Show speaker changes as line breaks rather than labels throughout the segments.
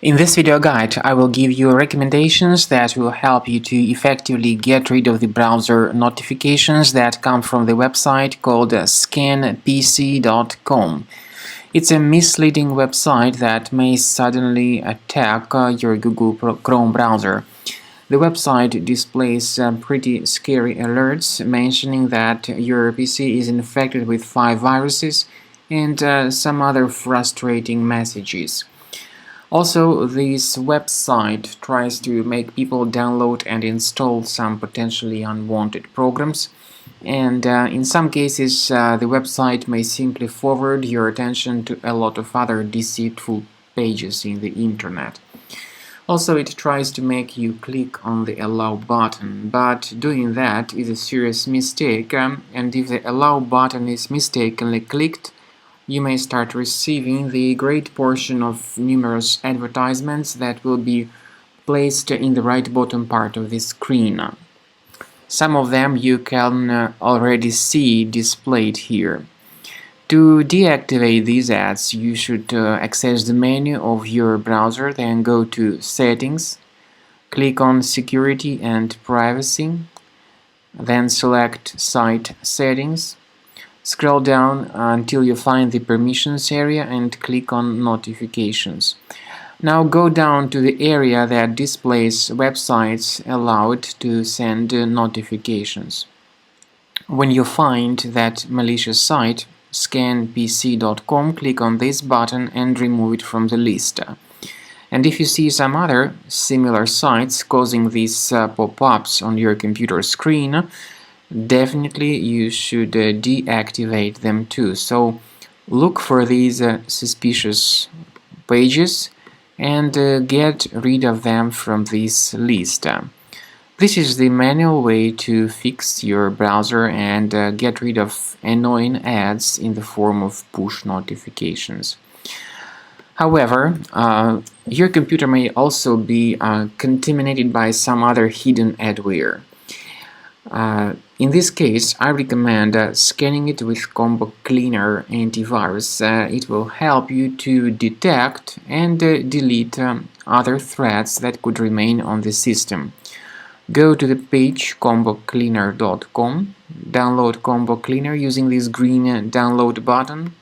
In this video guide, I will give you recommendations that will help you to effectively get rid of the browser notifications that come from the website called Scanpccom. It's a misleading website that may suddenly attack your Google Chrome browser. The website displays pretty scary alerts mentioning that your PC is infected with 5 viruses and some other frustrating messages. Also, this website tries to make people download and install some potentially unwanted programs, and in some cases the website may simply forward your attention to a lot of other deceitful pages in the internet. Also, it tries to make you click on the Allow button, but doing that is a serious mistake, and if the Allow button is mistakenly clicked, you may start receiving the great portion of numerous advertisements that will be placed in the right bottom part of the screen. Some of them you can already see displayed here. To deactivate these ads, you should access the menu of your browser, then go to Settings, click on Security and Privacy, then select Site Settings. Scroll down until you find the Permissions area and click on Notifications. Now go down to the area that displays websites allowed to send notifications. When you find that malicious site, Scanpccom, click on this button and remove it from the list. And if you see some other similar sites causing these pop-ups on your computer screen, definitely you should deactivate them too. So look for these suspicious pages and get rid of them from this list. This is the manual way to fix your browser and get rid of annoying ads in the form of push notifications. However, your computer may also be contaminated by some other hidden adware. In this case, I recommend scanning it with Combo Cleaner antivirus. It will help you to detect and delete other threats that could remain on the system. Go to the page Scanpccom.com, download Combo Cleaner using this green download button,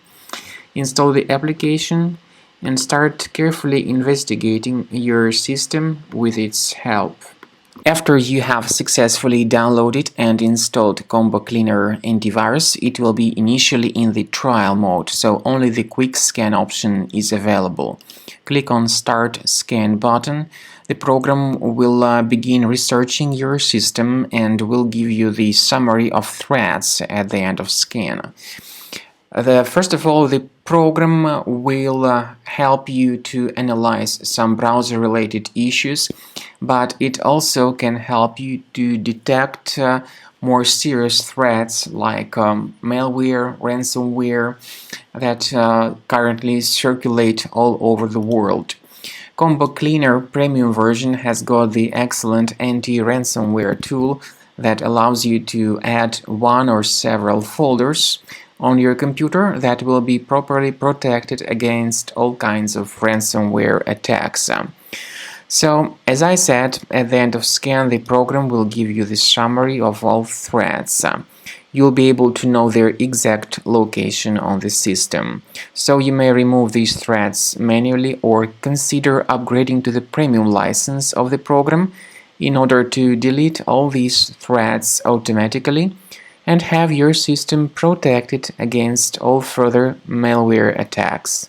install the application, and start carefully investigating your system with its help. After you have successfully downloaded and installed Combo Cleaner antivirus, it will be initially in the trial mode, so only the quick scan option is available. Click on Start Scan button. The program will begin researching your system and will give you the summary of threats at the end of scan. First of all, the program will help you to analyze some browser-related issues, but it also can help you to detect more serious threats like malware, ransomware that currently circulate all over the world. Combo Cleaner Premium version has got the excellent anti-ransomware tool that allows you to add one or several folders on your computer that will be properly protected against all kinds of ransomware attacks. So, as I said, at the end of scan, the program will give you the summary of all threats. You'll be able to know their exact location on the system. So you may remove these threats manually or consider upgrading to the premium license of the program in order to delete all these threats automatically and have your system protected against all further malware attacks.